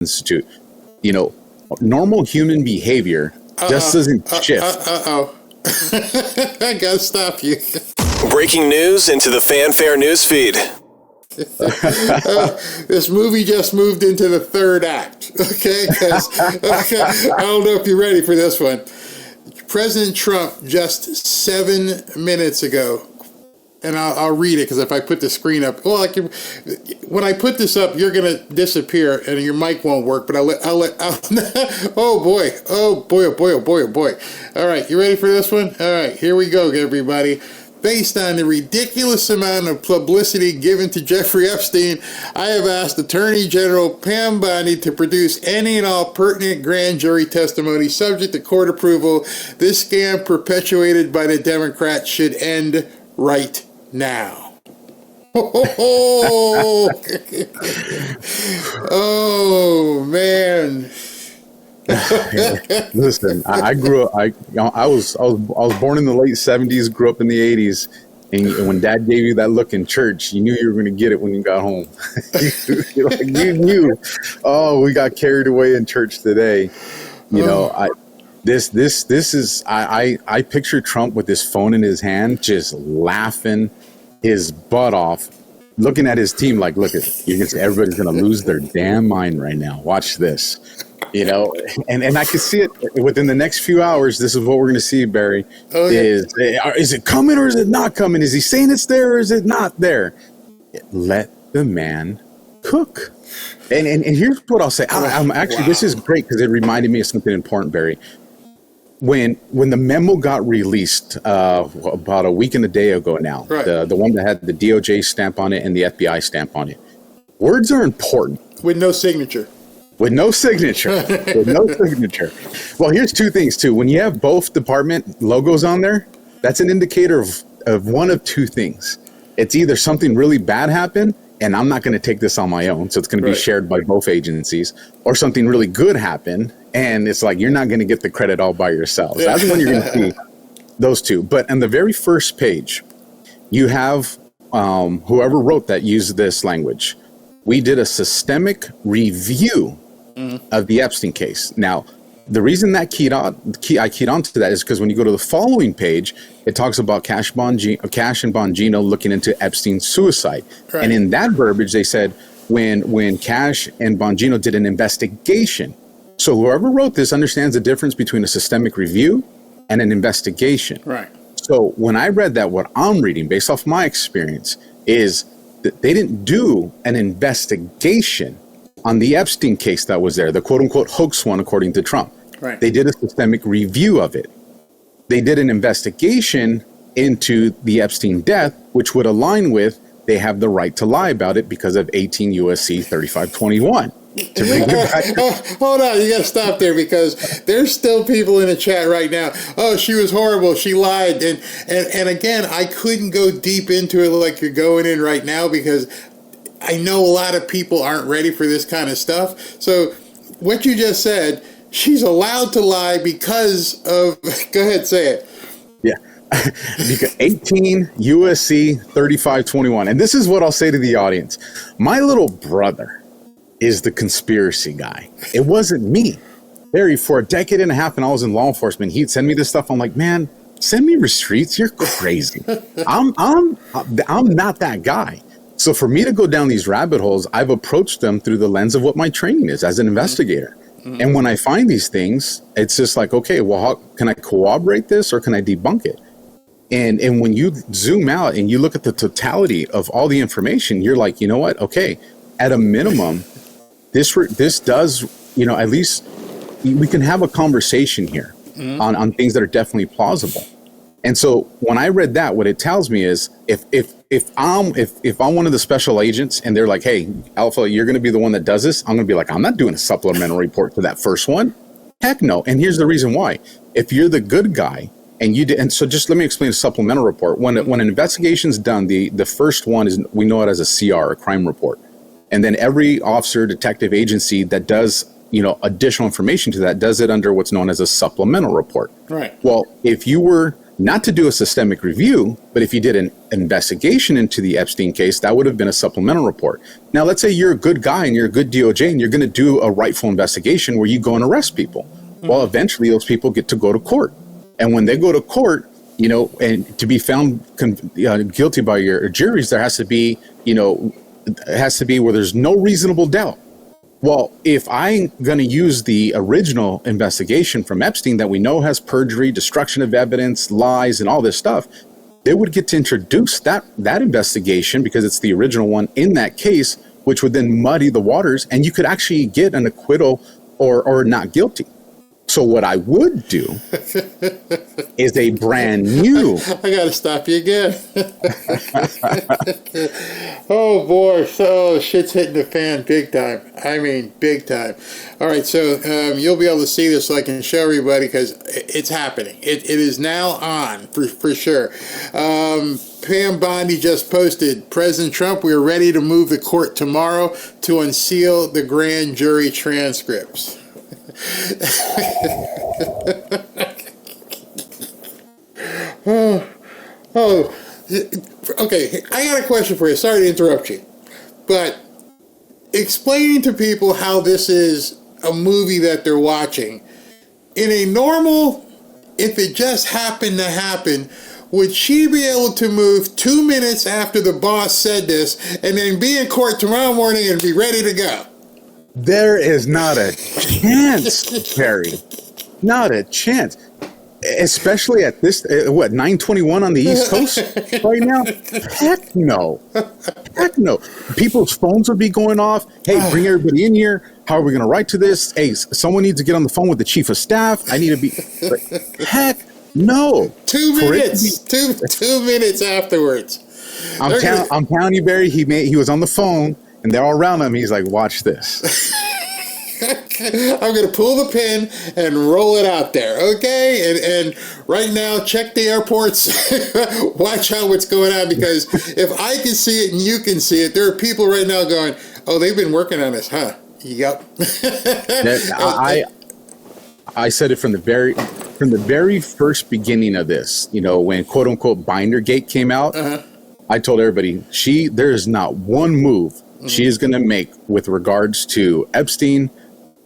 Institute. You know, normal human behavior just doesn't shift. I gotta stop you. Breaking news into the Fanfare newsfeed. This movie just moved into the third act. Okay, I don't know if you're ready for this one. President Trump just 7 minutes ago, and I'll read it because if I put the screen up, well, when I put this up, you're gonna disappear and your mic won't work. But I'll let. Oh boy! All right, you ready for this one? All right, here we go, everybody. Based on the ridiculous amount of publicity given to Jeffrey Epstein, I have asked Attorney General Pam Bondi to produce any and all pertinent grand jury testimony subject to court approval. This scam perpetuated by the Democrats should end right now. Oh man. Listen, I grew up. I was born in the late '70s. Grew up in the '80s, and when Dad gave you that look in church, you knew you were going to get it when you got home. you knew. Oh, we got carried away in church today. You know, I picture Trump with his phone in his hand, just laughing his butt off, looking at his team like, look, everybody's going to lose their damn mind right now. Watch this. You know, and I can see it within the next few hours. This is what we're going to see, Barry. Is it coming or is it not coming? Is he saying it's there or is it not there? Let the man cook. And here's what I'll say. I'm actually, this is great because it reminded me of something important, Barry. When the memo got released about a week and a day ago now, right. the one that had the DOJ stamp on it and the FBI stamp on it, words are important. With no signature. With no signature. Well, here's two things, too. When you have both department logos on there, that's an indicator of one of two things. It's either something really bad happened, and I'm not going to take this on my own, so it's going to be shared by both agencies, or something really good happened, and it's like you're not going to get the credit all by yourselves. That's when you're going to see those two. But on the very first page, you have whoever wrote that used this language. We did a systemic review of the Epstein case. Now, the reason that I keyed onto that is because when you go to the following page, it talks about Cash and Bongino looking into Epstein's suicide. Right. And in that verbiage, they said when Cash and Bongino did an investigation. So whoever wrote this understands the difference between a systemic review and an investigation. Right. So when I read that, what I'm reading, based off my experience, is that they didn't do an investigation on the Epstein case that was there, the quote-unquote hoax one, according to Trump. Right. They did a systemic review of it. They did an investigation into the Epstein death, which would align with they have the right to lie about it because of 18 USC 3521. Hold on, you got to stop there because there's still people in the chat right now. Oh, she was horrible. She lied. And again, I couldn't go deep into it like you're going in right now because I know a lot of people aren't ready for this kind of stuff. So what you just said, she's allowed to lie because of, go ahead, say it. Yeah. Because 18 USC 3521. And this is what I'll say to the audience. My little brother is the conspiracy guy. It wasn't me. Barry, for a decade and a half when I was in law enforcement, he'd send me this stuff. I'm like, man, send me receipts. You're crazy. I'm not that guy. So for me to go down these rabbit holes, I've approached them through the lens of what my training is as an investigator. Mm-hmm. And when I find these things, it's just like, okay, well, how can I corroborate this or can I debunk it? And when you zoom out and you look at the totality of all the information, you're like, you know what? Okay, at a minimum, this does, at least we can have a conversation here on things that are definitely plausible. And so when I read that, what it tells me is if I'm one of the special agents and they're like, hey, Alpha, you're going to be the one that does this, I'm going to be like, I'm not doing a supplemental report to that first one. Heck no. And here's the reason why. If you're the good guy and you did, and so just let me explain a supplemental report. When an investigation's done, the first one is, we know it as a CR, a crime report. And then every officer, detective agency that does, additional information to that does it under what's known as a supplemental report. Right. Well, if you were not to do a systemic review, but if you did an investigation into the Epstein case, that would have been a supplemental report. Now, let's say you're a good guy and you're a good DOJ and you're going to do a rightful investigation where you go and arrest people. Well, eventually those people get to go to court. And when they go to court, you know, and to be found guilty by your juries, there has to be, you know, it has to be where there's no reasonable doubt. Well, if I'm going to use the original investigation from Epstein that we know has perjury, destruction of evidence, lies, and all this stuff, they would get to introduce that investigation because it's the original one in that case, which would then muddy the waters, and you could actually get an acquittal or not guilty. So what I would do is a brand new. I got to stop you again. Oh boy, so shit's hitting the fan big time. I mean, big time. All right, so you'll be able to see this so I can show everybody because it's happening. It is now on for sure. Pam Bondi just posted, President Trump, we are ready to move the court tomorrow to unseal the grand jury transcripts. Okay, I got a question for you. Sorry to interrupt you, but explaining to people how this is a movie that they're watching, in a normal, if it just happened to happen, would she be able to move 2 minutes after the boss said this and then be in court tomorrow morning and be ready to go? There is not a chance, Barry. Not a chance. Especially at this, 9:21 on the East Coast right now? Heck no. Heck no. People's phones would be going off. Hey, bring everybody in here. How are we going to write to this? Hey, someone needs to get on the phone with the chief of staff. I need to be... Heck no. 2 minutes. Two minutes afterwards. I'm telling you, Barry, he was on the phone. And they're all around him. He's like, watch this. I'm going to pull the pin and roll it out there, okay? And right now, check the airports. Watch out what's going on, because if I can see it and you can see it, there are people right now going, oh, they've been working on this, huh? Yep. I said it from the very first beginning of this, you know, when quote unquote Bindergate came out, I told everybody, there is not one move she is going to make with regards to Epstein,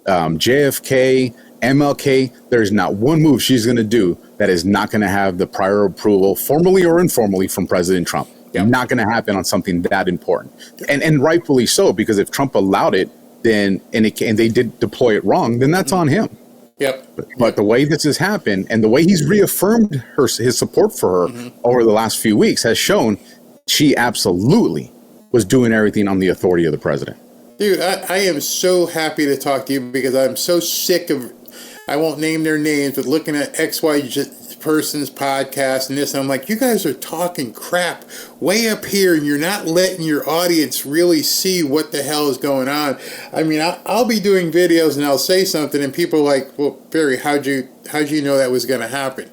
JFK, MLK. There's not one move she's going to do that is not going to have the prior approval, formally or informally, from President Trump. Yep. Not going to happen on something that important. And rightfully so, because if Trump allowed it, then and they did deploy it wrong, then that's on him. Yep. But the way this has happened and the way he's reaffirmed his support for her over the last few weeks has shown she absolutely was doing everything on the authority of the president. Dude, I am so happy to talk to you because I'm so sick of, I won't name their names, but looking at XY person's podcast and this, and I'm like, you guys are talking crap way up here and you're not letting your audience really see what the hell is going on. I mean, I'll be doing videos and I'll say something and people are like, well, Barry, how'd you know that was going to happen?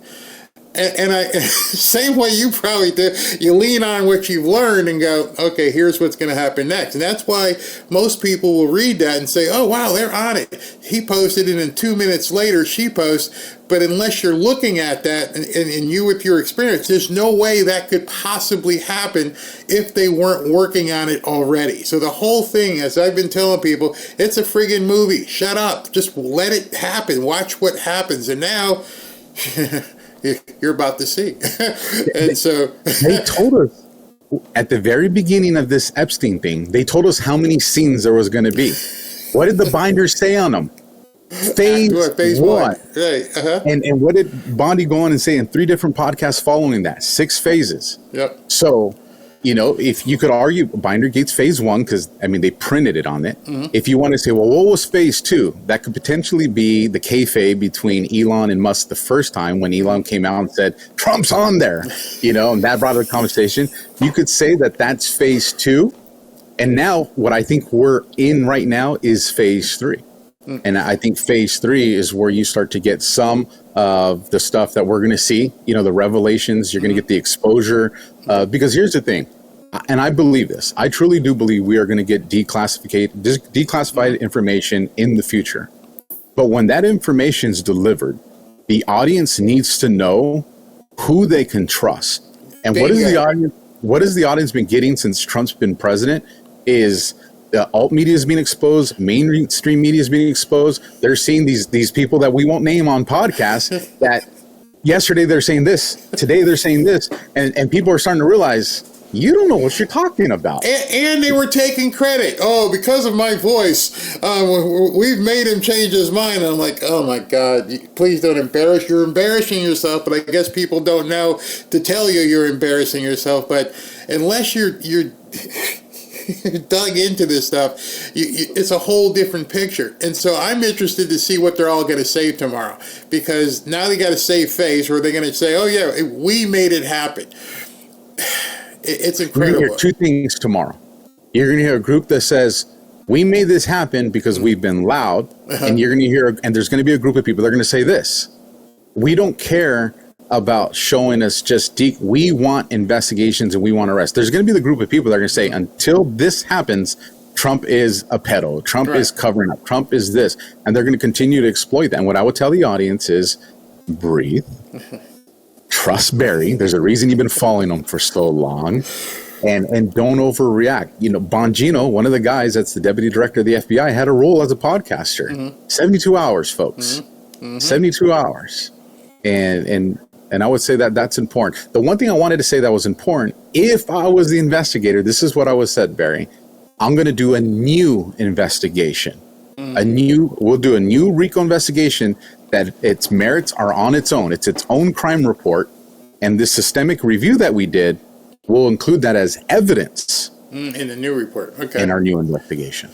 And I, same way you probably do, you lean on what you've learned and go, okay, here's what's going to happen next. And that's why most people will read that and say, oh, wow, they're on it. He posted it, and 2 minutes later, she posts. But unless you're looking at that, and you with your experience, there's no way that could possibly happen if they weren't working on it already. So the whole thing, as I've been telling people, it's a friggin' movie. Shut up. Just let it happen. Watch what happens. And now... you're about to see. And so they told us at the very beginning of this Epstein thing, they told us how many scenes there was going to be. What did the binders say on them? Phase one. Right. And what did Bondi go on and say in 3 different podcasts following that? 6 phases. Yep. So, you know, if you could argue Bindergate's phase 1, because, I mean, they printed it on it. If you want to say, well, what was phase 2? That could potentially be the kayfabe between Elon and Musk the first time when Elon came out and said, Trump's on there, you know, and that brought up the conversation. You could say that that's phase 2. And now what I think we're in right now is phase 3. And I think phase 3 is where you start to get some of the stuff that we're going to see, you know, the revelations, you're going to get the exposure, because here's the thing, and I believe this, I truly do believe we are going to get declassified information in the future. But when that information is delivered, the audience needs to know who they can trust. And what is the audience? What has the audience been getting since Trump's been president? Is the alt media is being exposed, mainstream media is being exposed. They're seeing these people that we won't name on podcasts that yesterday they're saying this, today they're saying this, and people are starting to realize you don't know what you're talking about. And they were taking credit. Oh, because of my voice, we've made him change his mind. I'm like, oh my God, please don't embarrass. You're embarrassing yourself, but I guess people don't know to tell you you're embarrassing yourself. But unless you're dug into this stuff, it's a whole different picture. And so I'm interested to see what they're all going to say tomorrow, because now they got to save face, or they're going to say, oh yeah, we made it happen. It's incredible. You're going to hear two things tomorrow. You're going to hear a group that says, we made this happen because we've been loud. And you're going to hear, and there's going to be a group of people that are going to say this: we don't care about showing us just we want investigations and we want arrests. There's going to be the group of people that are going to say, until this happens, Trump is a pedo. Trump is covering up. Trump is this. And they're going to continue to exploit that. And what I would tell the audience is, breathe. Trust Barry. There's a reason you've been following him for so long, and don't overreact. You know, Bongino, one of the guys that's the deputy director of the FBI, had a role as a podcaster. 72 hours, folks. 72 hours. And I would say that that's important. The one thing I wanted to say that was important, if I was the investigator, this is what I would said, Barry. I'm going to do a new investigation. We'll do a new RICO investigation that its merits are on its own. It's its own crime report. And this systemic review that we did will include that as evidence. In the new report. Okay. In our new investigation.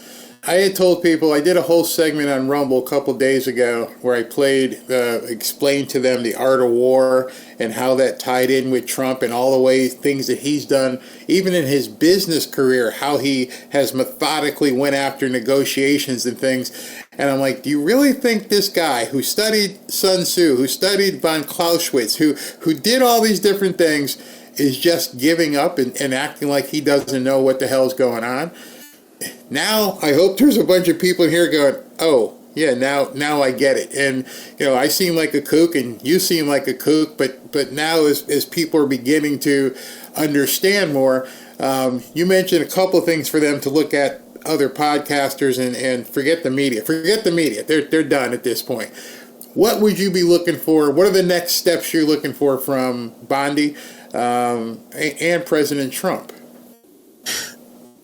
I had told people, I did a whole segment on Rumble a couple days ago where I explained to them the art of war and how that tied in with Trump and all the things that he's done, even in his business career, how he has methodically went after negotiations and things. And I'm like, do you really think this guy who studied Sun Tzu, who studied von Clausewitz, who did all these different things, is just giving up and acting like he doesn't know what the hell's going on? Now, I hope there's a bunch of people here going, oh, yeah, now I get it. And, I seem like a kook and you seem like a kook, but now as people are beginning to understand more, you mentioned a couple of things for them to look at, other podcasters, and forget the media. Forget the media. They're done at this point. What would you be looking for? What are the next steps you're looking for from Bondi and President Trump?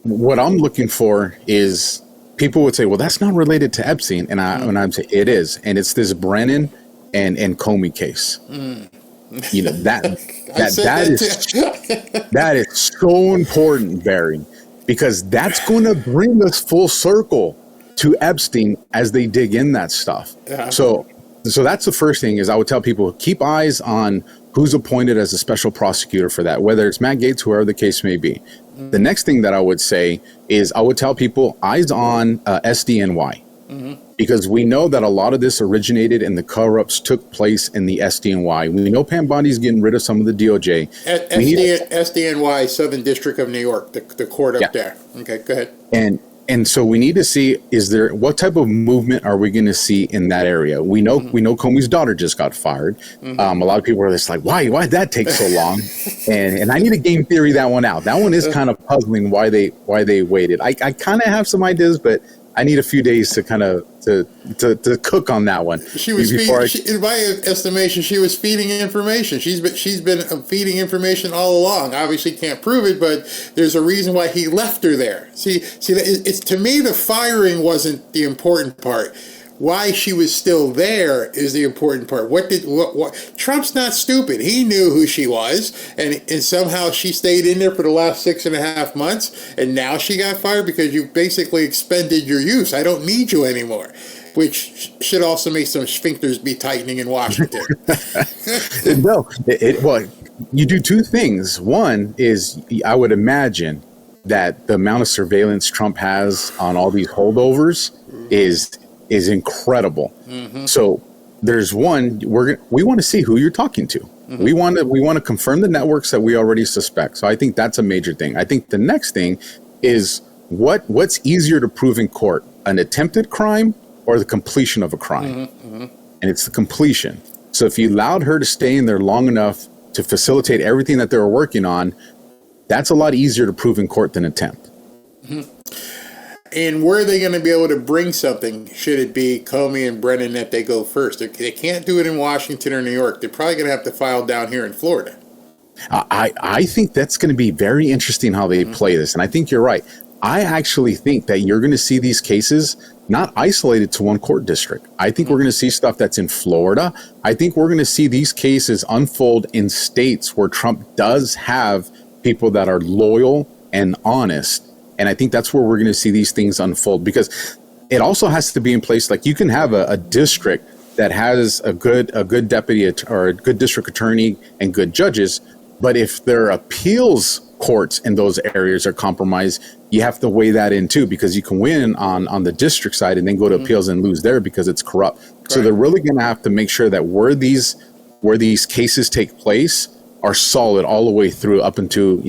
What I'm looking for is, people would say, well, that's not related to Epstein. And I'd say it is. And it's this Brennan and Comey case. That is so important, Barry, because that's going to bring us full circle to Epstein as they dig in that stuff. So that's the first thing, is I would tell people, keep eyes on who's appointed as a special prosecutor for that, whether it's Matt Gaetz, whoever the case may be. The next thing that I would say is, I would tell people, eyes on SDNY. Because we know that a lot of this originated and the cover-ups took place in the SDNY. We know Pam Bondi's getting rid of some of the DOJ. SDNY, Southern District of New York, the court up there. Okay, go ahead. And so we need to see, what type of movement are we going to see in that area? We know Comey's daughter just got fired. A lot of people are just like, why did that take so long? and I need to game theory that one out. That one is kind of puzzling, why they waited. I kind of have some ideas, but I need a few days to kind of to cook on that one. In my estimation, she was feeding information. She's been feeding information all along. Obviously, can't prove it, but there's a reason why he left her there. See, it's, to me, the firing wasn't the important part. Why she was still there is the important part. What Trump's not stupid. He knew who she was, and somehow she stayed in there for the last 6.5 months, and now she got fired because you basically expended your use. I don't need you anymore, which should also make some sphincters be tightening in Washington. No, well, you do two things. One is, I would imagine that the amount of surveillance Trump has on all these holdovers is incredible. So there's one, we want to see who you're talking to. We want to confirm the networks that we already suspect. So I think that's a major thing. I think the next thing is, what's easier to prove in court, an attempted crime or the completion of a crime? And it's the completion. So if you allowed her to stay in there long enough to facilitate everything that they were working on, that's a lot easier to prove in court than attempt. Mm-hmm. And where are they going to be able to bring something, should it be Comey and Brennan that they go first? They can't do it in Washington or New York. They're probably going to have to file down here in Florida. I think that's going to be very interesting how they play this. And I think you're right. I actually think that you're going to see these cases not isolated to one court district. I think we're going to see stuff that's in Florida. I think we're going to see these cases unfold in states where Trump does have people that are loyal and honest. And I think that's where we're going to see these things unfold, because it also has to be in place. Like, you can have a district that has a good deputy or a good district attorney and good judges, but if their appeals courts in those areas are compromised, you have to weigh that in too, because you can win on the district side and then go to appeals and lose there because it's corrupt. Correct. So they're really going to have to make sure that where these cases take place are solid all the way through up until,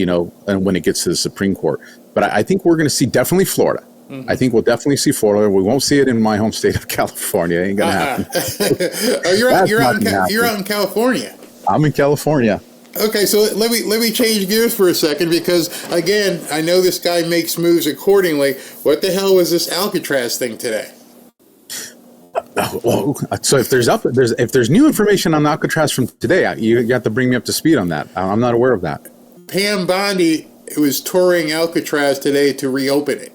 and when it gets to the Supreme Court. But I think we're going to see definitely Florida. Mm-hmm. I think we'll definitely see Florida. We won't see it in my home state of California. It ain't going to happen. Oh, you're out in California. I'm in California. Okay, so let me change gears for a second, because again, I know this guy makes moves accordingly. What the hell was this Alcatraz thing today? Well, so if there's new information on Alcatraz from today, you got to bring me up to speed on that. I'm not aware of that. Pam Bondi was touring Alcatraz today to reopen it,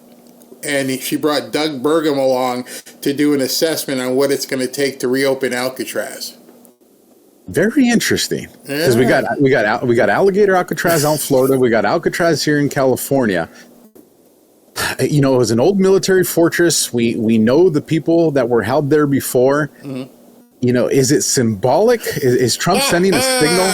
and she brought Doug Burgum along to do an assessment on what it's going to take to reopen Alcatraz. Very interesting, because we got alligator Alcatraz out in Florida. We got Alcatraz here in California. It was an old military fortress. We know the people that were held there before. Mm-hmm. Is it symbolic? Is Trump sending a signal?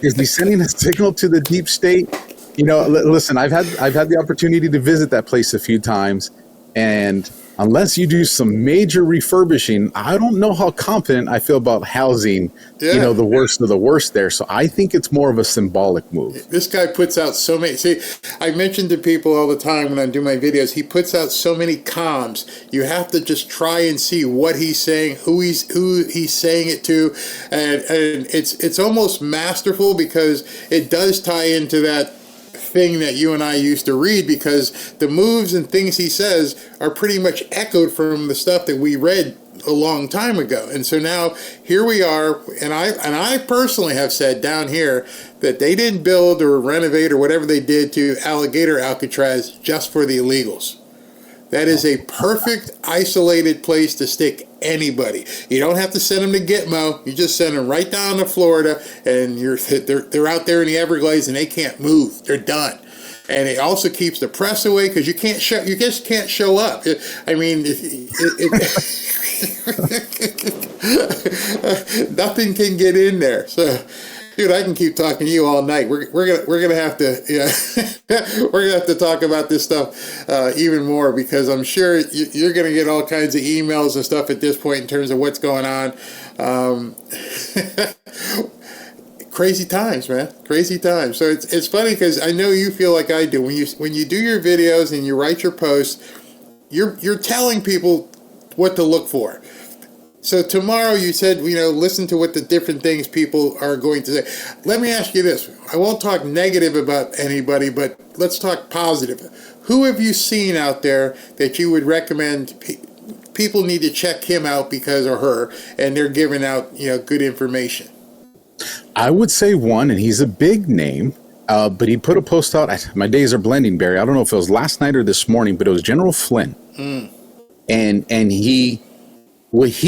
Is he sending a signal to the deep state? Listen, I've had the opportunity to visit that place a few times, and unless you do some major refurbishing, I don't know how confident I feel about housing, the worst of the worst there. So I think it's more of a symbolic move. This guy puts out so many. See, I mention to people all the time when I do my videos, he puts out so many comms. You have to just try and see what he's saying, who he's saying it to, and it's almost masterful, because it does tie into that thing that you and I used to read, because the moves and things he says are pretty much echoed from the stuff that we read a long time ago. And so now here we are, and I personally have said down here that they didn't build or renovate or whatever they did to alligator Alcatraz just for the illegals. That is a perfect isolated place to stick anybody. You don't have to send them to Gitmo. You just send them right down to Florida, and they're out there in the Everglades, and they can't move. They're done. And it also keeps the press away, because you just can't show up. Nothing can get in there. So, dude, I can keep talking to you all night. We're gonna have to we're gonna have to talk about this stuff even more, because I'm sure you're gonna get all kinds of emails and stuff at this point in terms of what's going on. Crazy times, man. Crazy times. So it's funny, because I know you feel like I do when you do your videos and you write your posts. You're telling people what to look for. So tomorrow you said, listen to what the different things people are going to say. Let me ask you this. I won't talk negative about anybody, but let's talk positive. Who have you seen out there that you would recommend people need to check him out because, or her, and they're giving out, good information? I would say one, and he's a big name, but he put a post out. My days are blending, Barry. I don't know if it was last night or this morning, but it was General Flynn. And he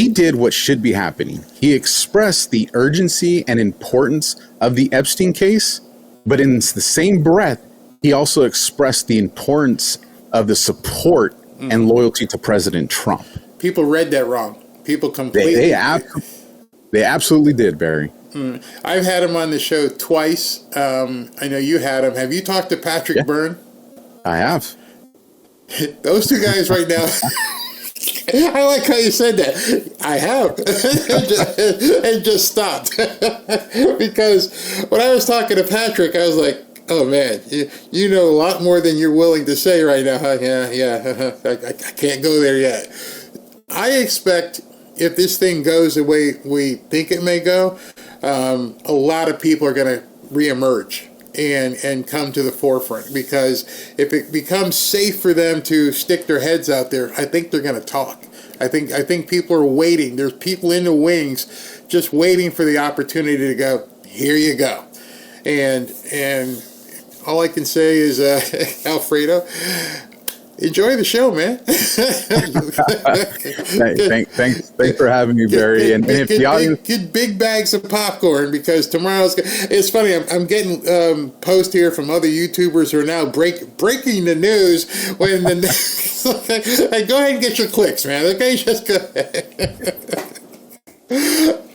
did what should be happening. He expressed the urgency and importance of the Epstein case, but in the same breath, he also expressed the importance of the support and loyalty to President Trump. People read that wrong. People completely... They absolutely did, Barry. I've had him on the show twice. I know you had him. Have you talked to Patrick Byrne? I have. Those two guys right now... I like how you said that. I have. and just stopped. Because when I was talking to Patrick, I was like, oh, man, you know a lot more than you're willing to say right now. Huh? Yeah. I can't go there yet. I expect if this thing goes the way we think it may go, a lot of people are going to reemerge and come to the forefront, because if it becomes safe for them to stick their heads out there, I think they're going to talk. I think people are waiting. There's people in the wings just waiting for the opportunity to go, here you go. And all I can say is, Alfredo, enjoy the show, man. Thanks for having me, Barry. And if the audience get big bags of popcorn, because it's funny. I'm getting posts here from other YouTubers who are now breaking the news when the hey, go ahead and get your clicks, man. Okay, just go ahead.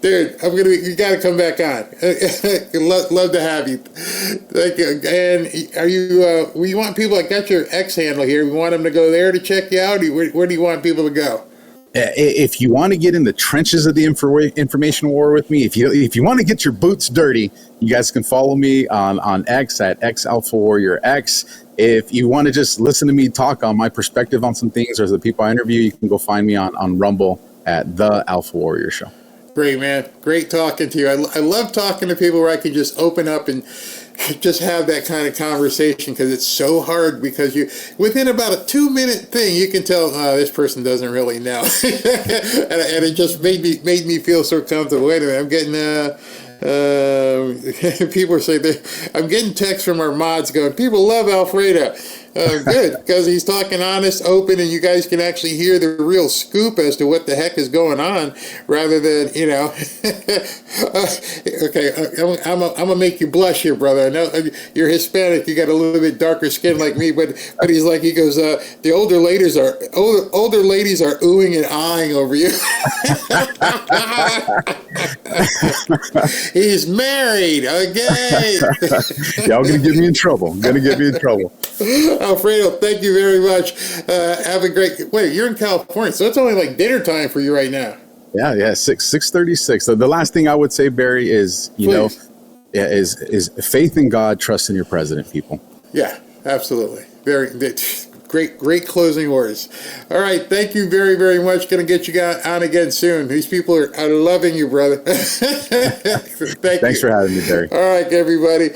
Dude, you got to come back on. love to have you. Thank you. And are you? We want people. I got your X handle here. We want them to go there to check you out. Where do you want people to go? If you want to get in the trenches of the information war with me, if you want to get your boots dirty, you guys can follow me on X at XAlphaWarriorX. If you want to just listen to me talk on my perspective on some things or the people I interview, you can go find me on Rumble at The Alpha Warrior Show. Great, man. Great talking to you. I love talking to people where I can just open up and just have that kind of conversation, because it's so hard, because within about a 2-minute thing, you can tell, this person doesn't really know. and it just made me feel so comfortable. Wait a minute, I'm getting people are saying I'm getting texts from our mods going, people love Alfredo. Good, because he's talking honest, open, and you guys can actually hear the real scoop as to what the heck is going on, rather than, okay, I'm gonna make you blush here, brother. I know you're Hispanic, you got a little bit darker skin like me, but he goes, the older ladies are oohing and ahhing over you. He's married, okay. Y'all gonna get me in trouble. Alfredo, thank you very much. Have a great. Wait, you're in California, so it's only like dinner time for you right now. Yeah, 6:36. So the last thing I would say, Barry, is is faith in God, trust in your president, people. Yeah, absolutely. Very great closing words. All right, thank you very, very much. Going to get you on again soon. These people are loving you, brother. Thanks for having me, Barry. All right, everybody.